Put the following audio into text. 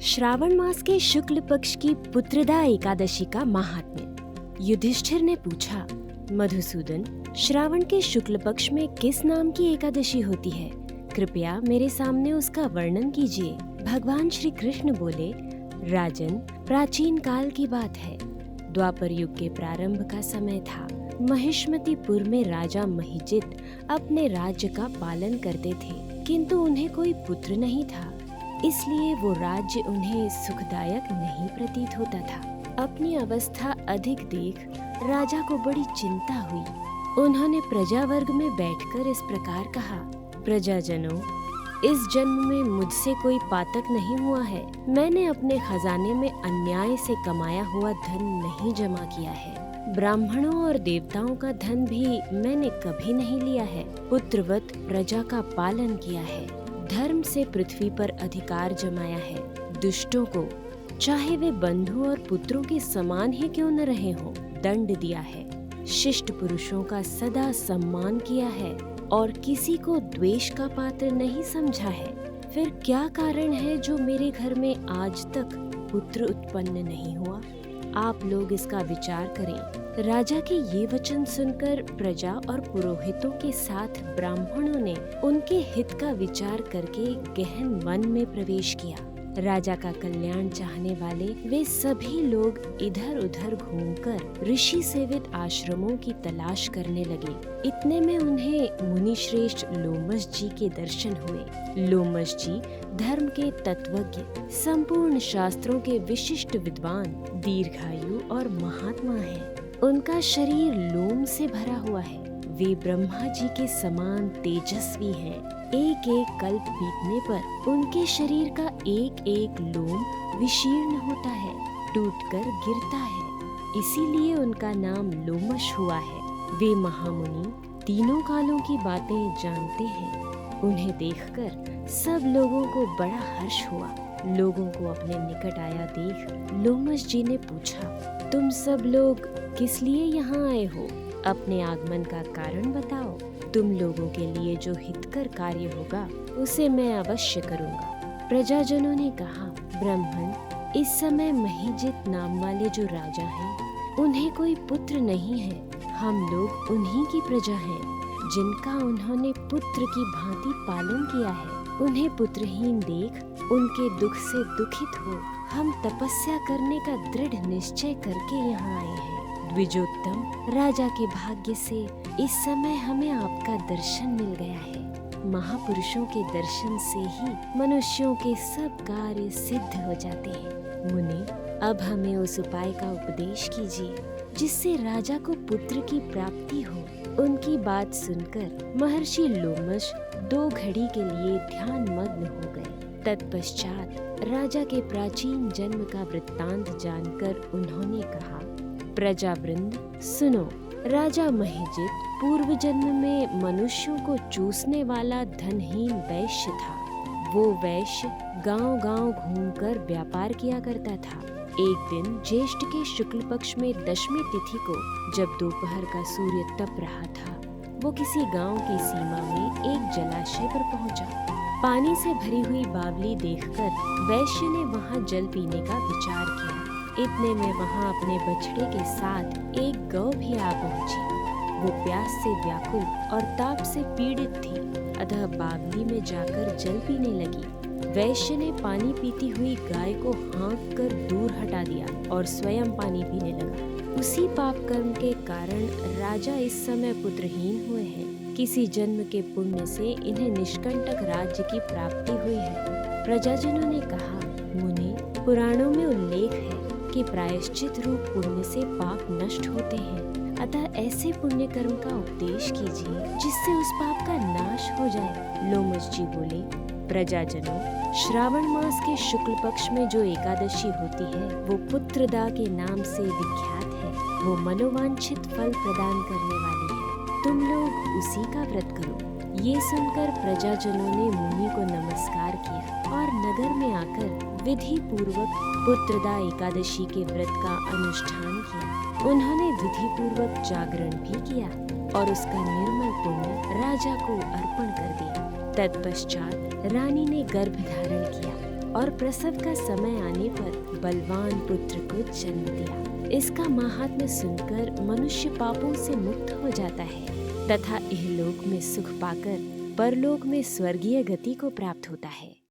श्रावण मास के शुक्ल पक्ष की पुत्रदा एकादशी का महात्म्य। युधिष्ठिर ने पूछा, मधुसूदन, श्रावण के शुक्ल पक्ष में किस नाम की एकादशी होती है? कृपया मेरे सामने उसका वर्णन कीजिए। भगवान श्री कृष्ण बोले, राजन, प्राचीन काल की बात है। द्वापर युग के प्रारंभ का समय था। महिष्मतिपुर में राजा महिजित अपने राज्य का पालन करते थे, किंतु उन्हें कोई पुत्र नहीं था। इसलिए वो राज्य उन्हें सुखदायक नहीं प्रतीत होता था। अपनी अवस्था अधिक देख राजा को बड़ी चिंता हुई। उन्होंने प्रजा वर्ग में बैठकर इस प्रकार कहा, प्रजाजनों, इस जन्म में मुझसे कोई पातक नहीं हुआ है। मैंने अपने खजाने में अन्याय से कमाया हुआ धन नहीं जमा किया है। ब्राह्मणों और देवताओं का धन भी मैंने कभी नहीं लिया है। पुत्रवत प्रजा का पालन किया है। धर्म से पृथ्वी पर अधिकार जमाया है। दुष्टों को, चाहे वे बंधु और पुत्रों के समान ही क्यों न रहे हों, दंड दिया है। शिष्ट पुरुषों का सदा सम्मान किया है और किसी को द्वेष का पात्र नहीं समझा है। फिर क्या कारण है जो मेरे घर में आज तक पुत्र उत्पन्न नहीं हुआ? आप लोग इसका विचार करें। राजा के ये वचन सुनकर प्रजा और पुरोहितों के साथ ब्राह्मणों ने उनके हित का विचार करके गहन वन में प्रवेश किया। राजा का कल्याण चाहने वाले वे सभी लोग इधर उधर घूमकर ऋषि सेवित आश्रमों की तलाश करने लगे। इतने में उन्हें मुनि श्रेष्ठ लोमश जी के दर्शन हुए। लोमश जी धर्म के तत्वज्ञ, संपूर्ण शास्त्रों के विशिष्ट विद्वान, दीर्घायु और महात्मा हैं। उनका शरीर लोम से भरा हुआ है। वे ब्रह्मा जी के समान तेजस्वी हैं। एक एक कल्प बीतने पर उनके शरीर का एक एक लोम विशीर्ण होता है, टूटकर गिरता है। इसीलिए उनका नाम लोमश हुआ है। वे महामुनि तीनों कालों की बातें जानते हैं। उन्हें देखकर सब लोगों को बड़ा हर्ष हुआ। लोगों को अपने निकट आया देख लोमश जी ने पूछा, तुम सब लोग किस लिए यहाँ आए हो? अपने आगमन का कारण बताओ। तुम लोगों के लिए जो हितकर कार्य होगा उसे मैं अवश्य करूँगा। प्रजाजनों ने कहा, ब्राह्मण, इस समय महिजित नाम वाले जो राजा हैं, उन्हें कोई पुत्र नहीं है। हम लोग उन्हीं की प्रजा हैं, जिनका उन्होंने पुत्र की भांति पालन किया है। उन्हें पुत्रहीन देख उनके दुख से दुखित हो हम तपस्या करने का दृढ़ निश्चय करके यहाँ आए हैं। द्विजोत्तम, राजा के भाग्य से इस समय हमें आपका दर्शन मिल गया है। महापुरुषों के दर्शन से ही मनुष्यों के सब कार्य सिद्ध हो जाते हैं। मुनि, अब हमें उस उपाय का उपदेश कीजिए जिससे राजा को पुत्र की प्राप्ति हो। उनकी बात सुनकर महर्षि लोमश 2 घड़ी के लिए ध्यान मग्न हो गए। तत्पश्चात राजा के प्राचीन जन्म का वृत्तांत जानकर उन्होंने कहा, प्रजावृंद सुनो। राजा महिजित पूर्व जन्म में मनुष्यों को चूसने वाला धनहीन वैश्य था। वो वैश्य गांव-गांव घूमकर व्यापार किया करता था। एक दिन ज्येष्ठ के शुक्ल पक्ष में दशमी तिथि को, जब दोपहर का सूर्य तप रहा था, वो किसी गांव की सीमा में एक जलाशय पर पहुंचा। पानी से भरी हुई बावली देखकर वैश्य ने वहां जल पीने का विचार किया। इतने में वहां अपने बछड़े के साथ एक गौ भी आ पहुंची। वो प्यास से व्याकुल और ताप से पीड़ित थी, अतः बावली में जाकर जल पीने लगी। वैश्य ने पानी पीती हुई गाय को हाँक कर दूर हटा दिया और स्वयं पानी पीने लगा। उसी पाप कर्म के कारण राजा इस समय पुत्रहीन हुए हैं। किसी जन्म के पुण्य से इन्हें निष्कंटक राज्य की प्राप्ति हुई है। प्रजाजनों ने कहा, मुनि, पुराणों में उल्लेख है कि प्रायश्चित रूप पुण्य से पाप नष्ट होते हैं। अतः ऐसे पुण्य कर्म का उपदेश कीजिए जिससे उस पाप का नाश हो जाए। लोमश जी बोले, प्रजाजनों, श्रावण मास के शुक्ल पक्ष में जो एकादशी होती है वो पुत्रदा के नाम से विख्यात है। वो मनोवांछित फल प्रदान करने वाली है। तुम लोग उसी का व्रत करो। ये सुनकर प्रजाजनों ने मुनि को नमस्कार किया और नगर में आकर विधि पूर्वक पुत्रदा एकादशी के व्रत का अनुष्ठान किया। उन्होंने विधि पूर्वक जागरण भी किया और उसका निर्मल पुण्य राजा को अर्पण कर दिया। तत्पश्चात रानी ने गर्भ धारण किया और प्रसव का समय आने पर बलवान पुत्र को जन्म दिया। इसका महात्म्य सुनकर मनुष्य पापों से मुक्त हो जाता है तथा इहलोक में सुख पाकर परलोक में स्वर्गीय गति को प्राप्त होता है।